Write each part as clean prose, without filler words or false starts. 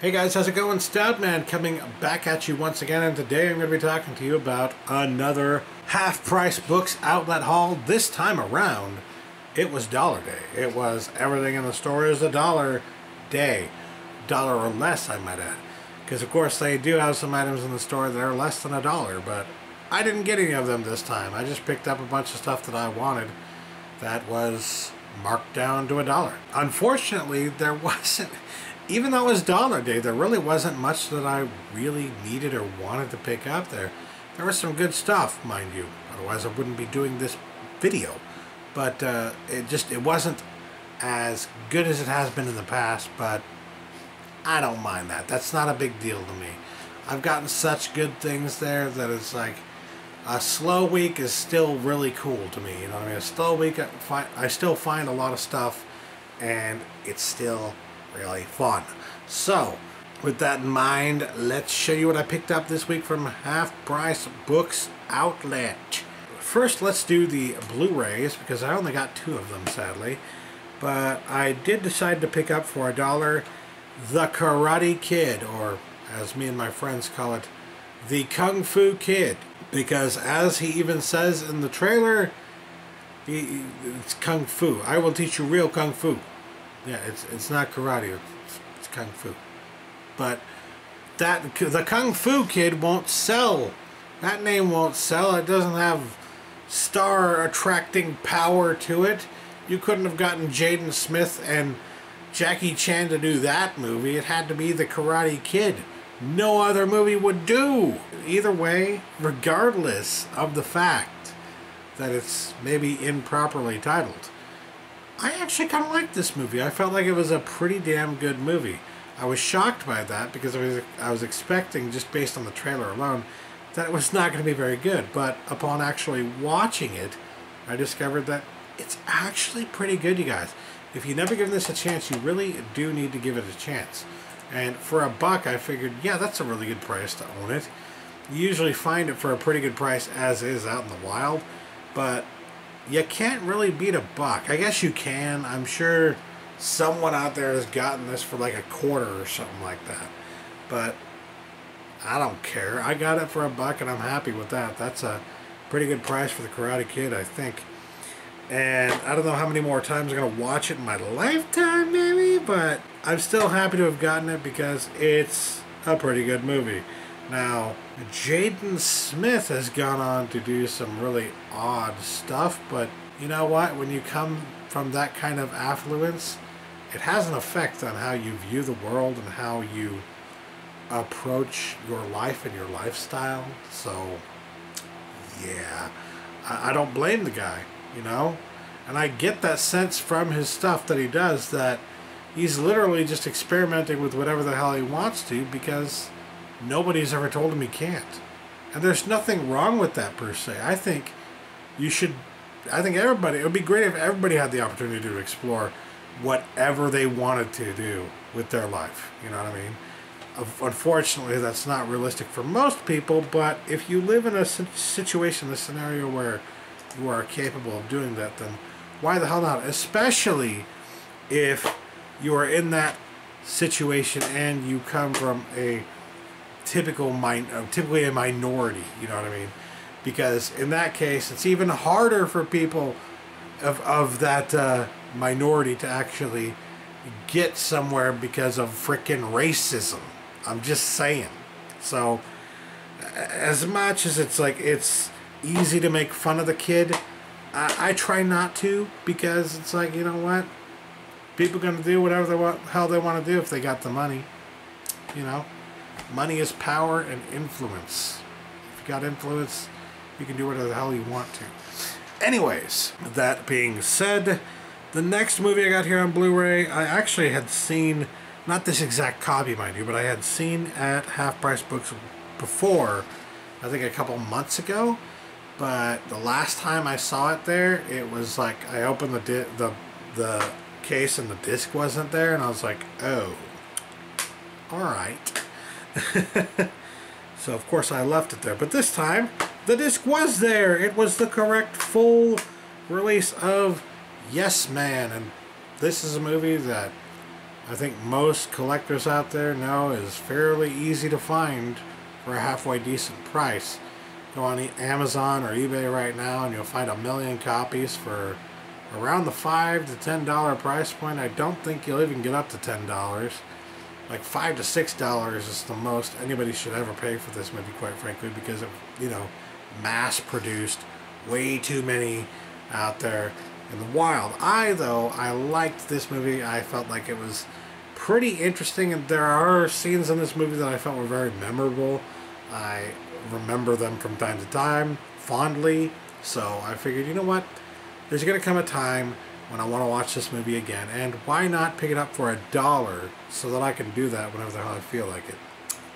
Hey guys, how's it going? Stoutman coming back at you once again, and today I'm going to be talking to you about another half-price books outlet haul. This time around, it was Dollar Day. It was everything in the store is $1 day. Dollar or less, I might add. Because of course they do have some items in the store that are less than $1, but I didn't get any of them this time. I just picked up a bunch of stuff that I wanted that was marked down to $1. Unfortunately, there wasn't... Even though it was Dollar Day, there really wasn't much that I really needed or wanted to pick up there. There was some good stuff, mind you. Otherwise, I wouldn't be doing this video. But it wasn't as good as it has been in the past, but I don't mind that. That's not a big deal to me. I've gotten such good things there that it's like a slow week is still really cool to me. You know what I mean? A slow week, I still find a lot of stuff, and it's still really fun. So, with that in mind, let's show you what I picked up this week from Half Price Books Outlet. First, let's do the Blu-rays, because I only got 2 of them, sadly. But I did decide to pick up for $1 The Karate Kid, or as me and my friends call it, the Kung Fu Kid. Because as he even says in the trailer, it's Kung Fu. I will teach you real Kung Fu. Yeah, it's not karate, it's Kung Fu. But the Kung Fu Kid won't sell. That name won't sell. It doesn't have star-attracting power to it. You couldn't have gotten Jaden Smith and Jackie Chan to do that movie. It had to be the Karate Kid. No other movie would do. Either way, regardless of the fact that it's maybe improperly titled, I actually kind of liked this movie. I felt like it was a pretty damn good movie. I was shocked by that because I was expecting, just based on the trailer alone, that it was not going to be very good. But upon actually watching it, I discovered that it's actually pretty good, you guys. If you've never given this a chance, you really do need to give it a chance. And for $1, I figured, yeah, that's a really good price to own it. You usually find it for a pretty good price as is out in the wild, but you can't really beat $1. I guess you can. I'm sure someone out there has gotten this for like $1 or something like that. But I don't care. I got it for $1 and I'm happy with that. That's a pretty good price for the Karate Kid, I think. And I don't know how many more times I'm going to watch it in my lifetime, maybe, but I'm still happy to have gotten it because it's a pretty good movie. Now, Jaden Smith has gone on to do some really odd stuff, but you know what? When you come from that kind of affluence, it has an effect on how you view the world and how you approach your life and your lifestyle. So, yeah, I don't blame the guy, you know? And I get that sense from his stuff that he does that he's literally just experimenting with whatever the hell he wants to because nobody's ever told him he can't. And there's nothing wrong with that per se. I think everybody, it would be great if everybody had the opportunity to explore whatever they wanted to do with their life. You know what I mean? Unfortunately, that's not realistic for most people, but if you live in a situation, a scenario where you are capable of doing that, then why the hell not? Especially if you are in that situation and you come from a typically a minority, you know what I mean? Because in that case, it's even harder for people of that minority to actually get somewhere because of frickin' racism. I'm just saying. So, as much as it's like it's easy to make fun of the kid, I try not to, because it's like, you know what? People are going to do whatever the hell they want to do if they got the money, you know? Money is power and influence. If you got influence, you can do whatever the hell you want to. Anyways, that being said, the next movie I got here on Blu-ray, I actually had seen, not this exact copy, mind you, but I had seen at Half Price Books before, I think a couple months ago. But the last time I saw it there, it was like I opened the case and the disc wasn't there, and I was like, oh, alright. So of course I left it there, but this time the disc was there. It was the correct full release of Yes Man, and this is a movie that I think most collectors out there know is fairly easy to find for a halfway decent price. Go on Amazon or eBay right now and you'll find 1,000,000 copies for around the $5 to $10 price point. I don't think you'll even get up to $10. Like $5 to $6 is the most anybody should ever pay for this movie, quite frankly, because of, you know, mass produced, way too many out there in the wild. I liked this movie. I felt like it was pretty interesting, and there are scenes in this movie that I felt were very memorable. I remember them from time to time fondly, so I figured, you know what, there's going to come a time when I want to watch this movie again, and why not pick it up for $1 so that I can do that whenever the hell I feel like it.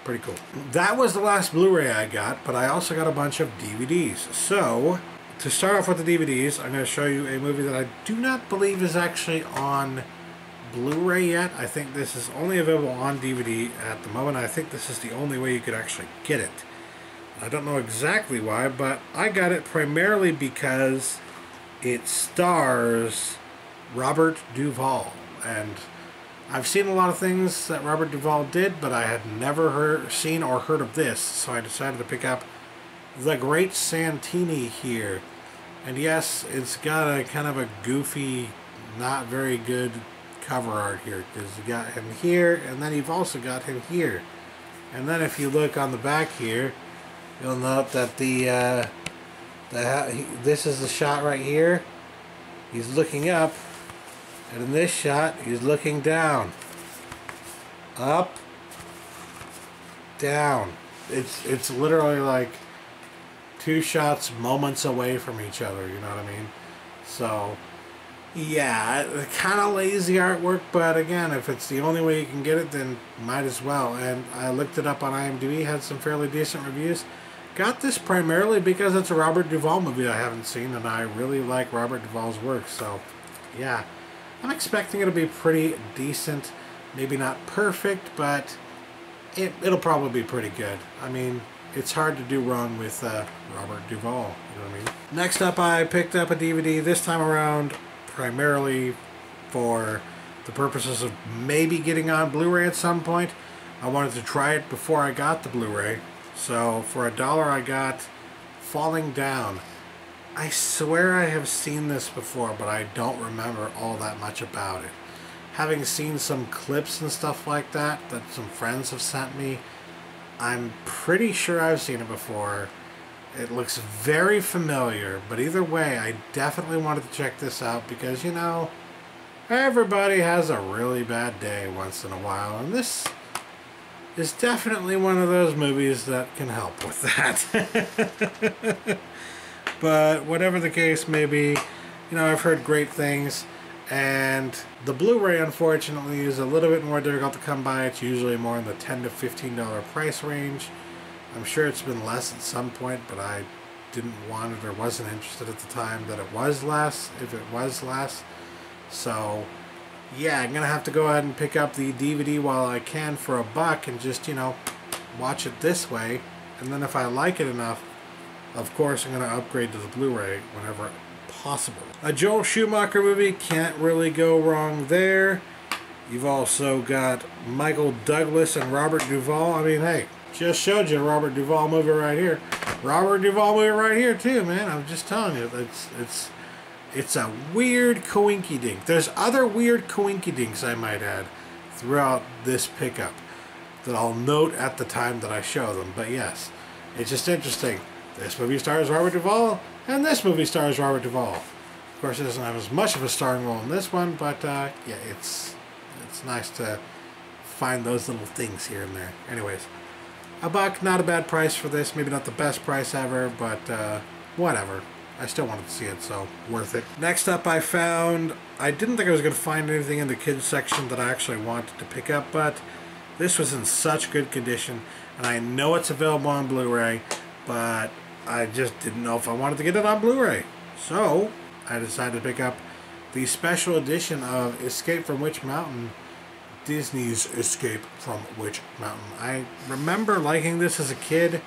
Pretty cool. That was the last Blu-ray I got, but I also got a bunch of DVDs. So, to start off with the DVDs, I'm going to show you a movie that I do not believe is actually on Blu-ray yet. I think this is only available on DVD at the moment. I think this is the only way you could actually get it. I don't know exactly why, but I got it primarily because it stars Robert Duvall, and I've seen a lot of things that Robert Duvall did, but I had never seen or heard of this, so I decided to pick up The Great Santini here. And yes, it's got a kind of a goofy, not very good cover art here, because you got him here, and then you've also got him here. And then if you look on the back here, you'll note that this is the shot right here. He's looking up, and in this shot, he's looking down. Up, down. It's literally like two shots moments away from each other, you know what I mean? So, yeah, kind of lazy artwork, but again, if it's the only way you can get it, then might as well. And I looked it up on IMDb, had some fairly decent reviews. Got this primarily because it's a Robert Duvall movie I haven't seen, and I really like Robert Duvall's work, so yeah. I'm expecting it to be pretty decent. Maybe not perfect, but it'll probably be pretty good. I mean, it's hard to do wrong with Robert Duvall, you know what I mean? Next up, I picked up a DVD, this time around primarily for the purposes of maybe getting on Blu-ray at some point. I wanted to try it before I got the Blu-ray. So for $1 I got Falling Down. I swear I have seen this before, but I don't remember all that much about it. Having seen some clips and stuff like that some friends have sent me, I'm pretty sure I've seen it before. It looks very familiar, but either way, I definitely wanted to check this out because, you know, everybody has a really bad day once in a while, and this is definitely one of those movies that can help with that. But whatever the case may be, you know, I've heard great things, and the Blu-ray, unfortunately, is a little bit more difficult to come by. It's usually more in the $10 to $15 price range. I'm sure it's been less at some point, but I didn't want it or wasn't interested at the time that it was less, if it was less. So, yeah, I'm going to have to go ahead and pick up the DVD while I can for $1 and just, you know, watch it this way. And then if I like it enough, of course, I'm going to upgrade to the Blu-ray whenever possible. A Joel Schumacher movie, can't really go wrong there. You've also got Michael Douglas and Robert Duvall. I mean, hey, just showed you a Robert Duvall movie right here. Robert Duvall movie right here too, man. I'm just telling you, it's a weird coinkydink. There's other weird coinkydinks, I might add, throughout this pickup that I'll note at the time that I show them. But yes, it's just interesting. This movie stars Robert Duvall, and this movie stars Robert Duvall. Of course, it doesn't have as much of a starring role in this one, but yeah, it's nice to find those little things here and there. Anyways, $1, not a bad price for this. Maybe not the best price ever, but whatever. I still wanted to see it, so worth it. Next up, I didn't think I was going to find anything in the kids section that I actually wanted to pick up, but this was in such good condition, and I know it's available on Blu-ray, but I just didn't know if I wanted to get it on Blu-ray. So I decided to pick up the special edition of Escape from Witch Mountain, Disney's Escape from Witch Mountain. I remember liking this as a kid,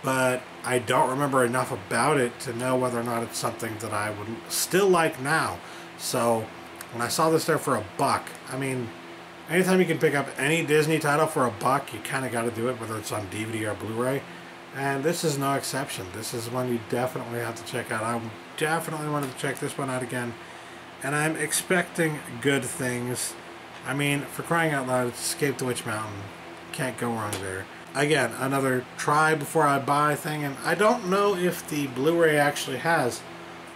but I don't remember enough about it to know whether or not it's something that I would still like now. So when I saw this there for $1, I mean, anytime you can pick up any Disney title for $1, you kind of got to do it, whether it's on DVD or Blu-ray. And this is no exception. This is one you definitely have to check out. I definitely wanted to check this one out again. And I'm expecting good things. I mean, for crying out loud, it's Escape the Witch Mountain. Can't go wrong there. Again, another try before I buy thing. And I don't know if the Blu-ray actually has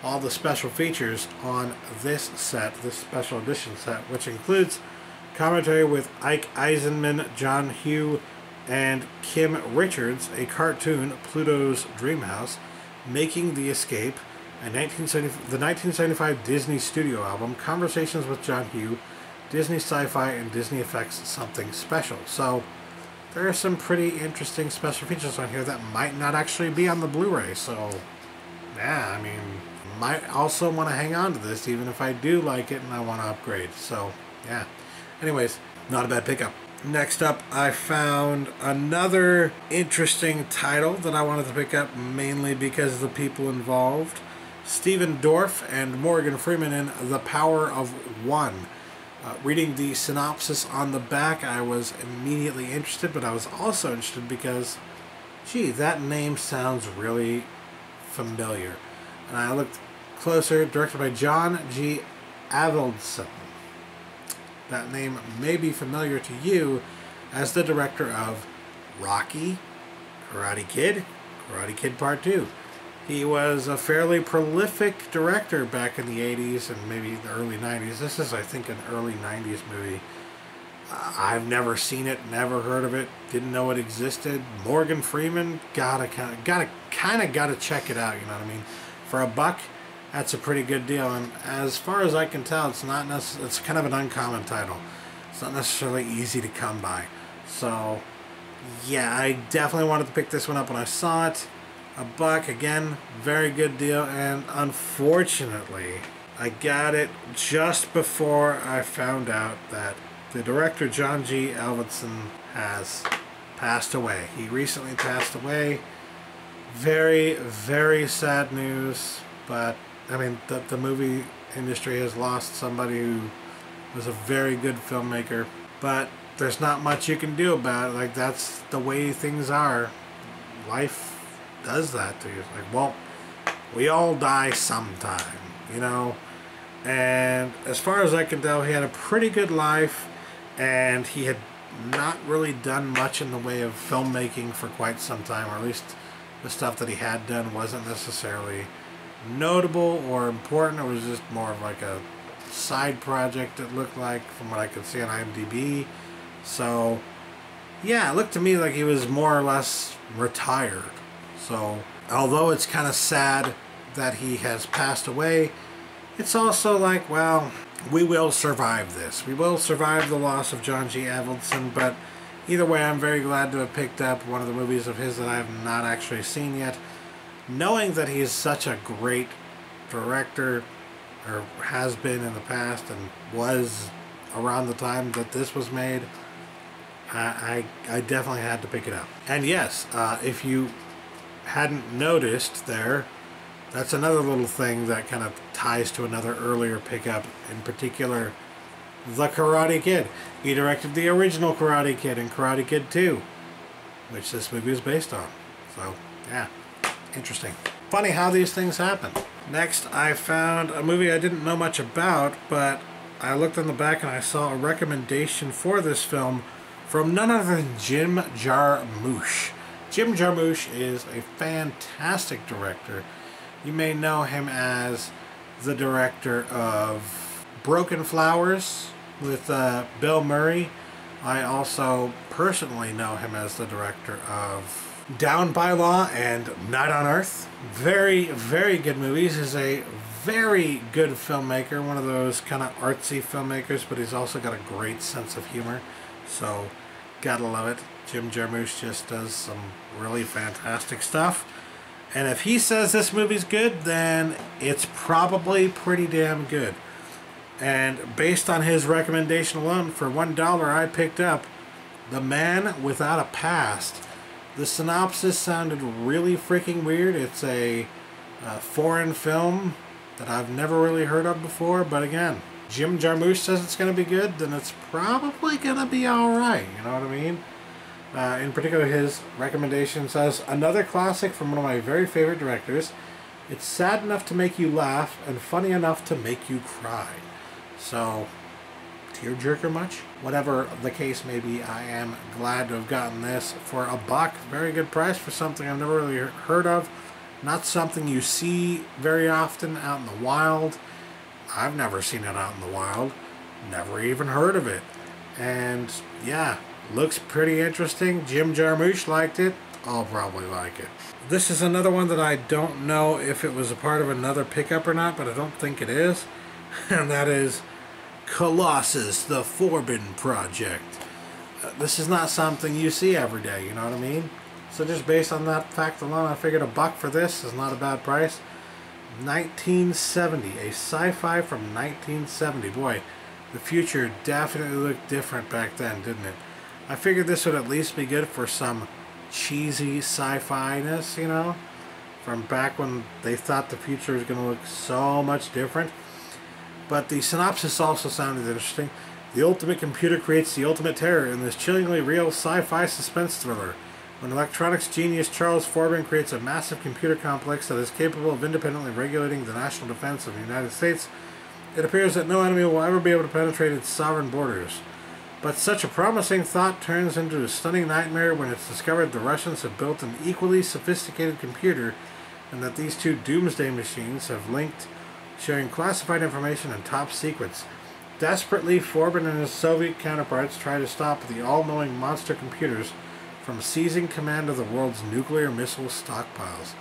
all the special features on this set, this special edition set, which includes commentary with Ike Eisenman, John Hugh, and Kim Richards, a cartoon, Pluto's Dream House, Making the Escape, the 1975 Disney studio album, Conversations with John Hugh, Disney Sci-Fi, and Disney Effects Something Special. So there are some pretty interesting special features on here that might not actually be on the Blu-ray. So yeah, I mean, might also want to hang on to this even if I do like it and I want to upgrade. So yeah, anyways, not a bad pickup. Next up, I found another interesting title that I wanted to pick up mainly because of the people involved. Stephen Dorff and Morgan Freeman in The Power of One. Reading the synopsis on the back, I was immediately interested, but I was also interested because, gee, that name sounds really familiar. And I looked closer, directed by John G. Avildsen. That name may be familiar to you as the director of Rocky, Karate Kid, Karate Kid Part 2. He was a fairly prolific director back in the 80s and maybe the early 90s. This is, I think, an early 90s movie. I've never seen it, never heard of it, didn't know it existed. Morgan Freeman, gotta check it out, you know what I mean? For $1, that's a pretty good deal, and as far as I can tell, it's kind of an uncommon title. It's not necessarily easy to come by. So, yeah, I definitely wanted to pick this one up when I saw it. $1, again, very good deal, and unfortunately, I got it just before I found out that the director, John G. Avildsen, has passed away. He recently passed away. Very, very sad news, but I mean, the movie industry has lost somebody who was a very good filmmaker, but there's not much you can do about it. Like, that's the way things are. Life does that to you. It's like, well, we all die sometime, you know? And as far as I can tell, he had a pretty good life, and he had not really done much in the way of filmmaking for quite some time, or at least the stuff that he had done wasn't necessarily notable or important. It was just more of like a side project, it looked like, from what I could see on IMDb. So yeah, it looked to me like he was more or less retired. So although it's kind of sad that he has passed away, it's also like, well, we will survive this. We will survive the loss of John G. Avildsen, but either way, I'm very glad to have picked up one of the movies of his that I have not actually seen yet. Knowing that he is such a great director, or has been in the past, and was around the time that this was made, I definitely had to pick it up. And yes, if you hadn't noticed there, that's another little thing that kind of ties to another earlier pickup, in particular, The Karate Kid. He directed the original Karate Kid and Karate Kid 2, which this movie is based on. So, yeah. Interesting. Funny how these things happen. Next, I found a movie I didn't know much about, but I looked on the back and I saw a recommendation for this film from none other than Jim Jarmusch. Jim Jarmusch is a fantastic director. You may know him as the director of Broken Flowers with Bill Murray. I also personally know him as the director of Down by Law and Night on Earth. Very, very good movies. He's a very good filmmaker, one of those kind of artsy filmmakers, but he's also got a great sense of humor. So, gotta love it. Jim Jarmusch just does some really fantastic stuff. And if he says this movie's good, then it's probably pretty damn good. And based on his recommendation alone, for $1 I picked up The Man Without a Past. The synopsis sounded really freaking weird. It's a foreign film that I've never really heard of before, but again, Jim Jarmusch says it's going to be good, then it's probably going to be alright, you know what I mean? In particular, his recommendation says, another classic from one of my very favorite directors. It's sad enough to make you laugh and funny enough to make you cry. So, tearjerker much? Whatever the case may be, I am glad to have gotten this for $1. Very good price for something I've never really heard of. Not something you see very often out in the wild. I've never seen it out in the wild. Never even heard of it. And yeah, looks pretty interesting. Jim Jarmusch liked it. I'll probably like it. This is another one that I don't know if it was a part of another pickup or not, but I don't think it is. And that is Colossus, the Forbin Project. This is not something you see every day, you know what I mean? So just based on that fact alone, I figured $1 for this is not a bad price. 1970, a sci-fi from 1970. Boy, the future definitely looked different back then, didn't it? I figured this would at least be good for some cheesy sci-fi-ness, you know? From back when they thought the future was going to look so much different. But the synopsis also sounded interesting. The ultimate computer creates the ultimate terror in this chillingly real sci-fi suspense thriller. When electronics genius Charles Forbin creates a massive computer complex that is capable of independently regulating the national defense of the United States, it appears that no enemy will ever be able to penetrate its sovereign borders. But such a promising thought turns into a stunning nightmare when it's discovered the Russians have built an equally sophisticated computer and that these two doomsday machines have linked, sharing classified information and top secrets. Desperately, Forbin and his Soviet counterparts try to stop the all-knowing monster computers from seizing command of the world's nuclear missile stockpiles.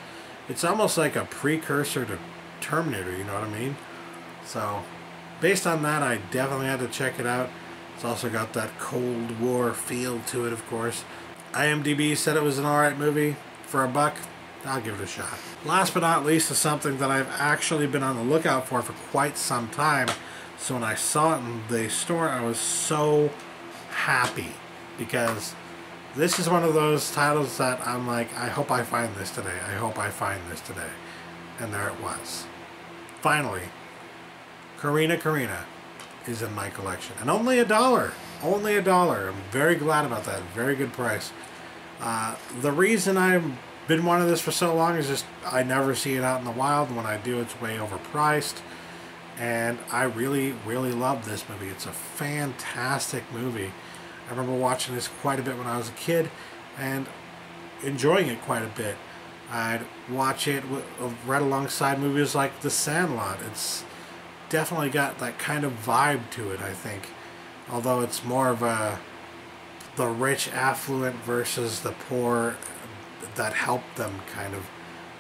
It's almost like a precursor to Terminator, you know what I mean? So, based on that, I definitely had to check it out. It's also got that Cold War feel to it, of course. IMDb said it was an alright movie. For $1, I'll give it a shot. Last but not least is something that I've actually been on the lookout for quite some time. So when I saw it in the store, I was so happy because this is one of those titles that I'm like, I hope I find this today. I hope I find this today. And there it was. Finally, Karina is in my collection. And only $1. Only $1. I'm very glad about that. Very good price. The reason I've been wanting this for so long is just I never see it out in the wild. When I do, it's way overpriced. And I really, really love this movie. It's a fantastic movie. I remember watching this quite a bit when I was a kid and enjoying it quite a bit. I'd watch it right alongside movies like The Sandlot. It's definitely got that kind of vibe to it, I think. Although it's more of the rich, affluent versus the poor that help them kind of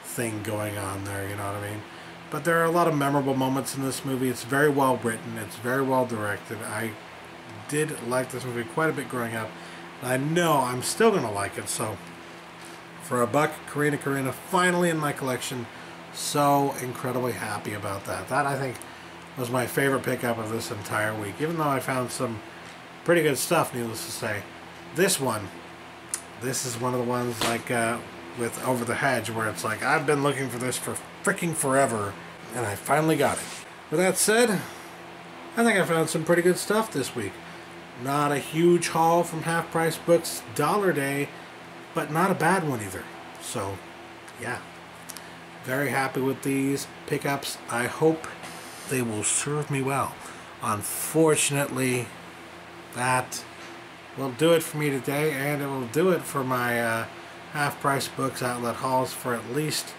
thing going on there, you know what I mean? But there are a lot of memorable moments in this movie. It's very well written. It's very well directed. I did like this movie quite a bit growing up. And I know I'm still going to like it. So for $1, Karina, finally in my collection. So incredibly happy about that. That, I think, was my favorite pickup of this entire week. Even though I found some pretty good stuff, needless to say. This is one of the ones like with Over the Hedge, where it's like, I've been looking for this for freaking forever, and I finally got it. With that said, I think I found some pretty good stuff this week. Not a huge haul from Half Price Books, Dollar Day, but not a bad one either. So, yeah. Very happy with these pickups. I hope they will serve me well. Unfortunately, that will do it for me today, and it will do it for my Half Price Books outlet hauls for at least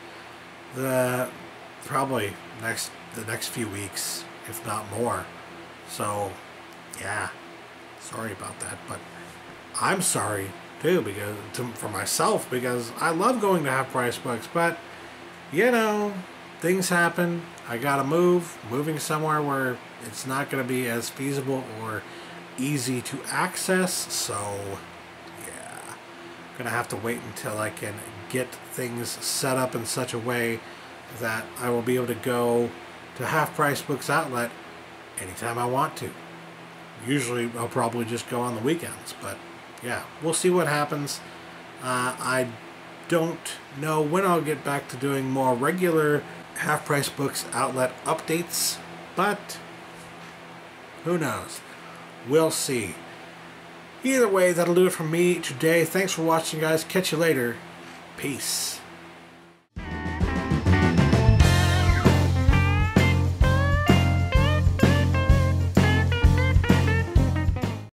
probably the next few weeks, if not more. So, yeah, sorry about that, but I'm sorry too for myself, because I love going to Half Price Books, but you know, things happen. I gotta moving somewhere where it's not gonna be as feasible or easy to access. So yeah, gonna have to wait until I can get things set up in such a way that I will be able to go to Half Price Books outlet anytime I want to. Usually I'll probably just go on the weekends, but yeah, we'll see what happens. I don't know when I'll get back to doing more regular Half Price Books outlet updates, but Who knows? We'll see. Either way, that'll do it from me today. Thanks for watching, guys. Catch you later. Peace.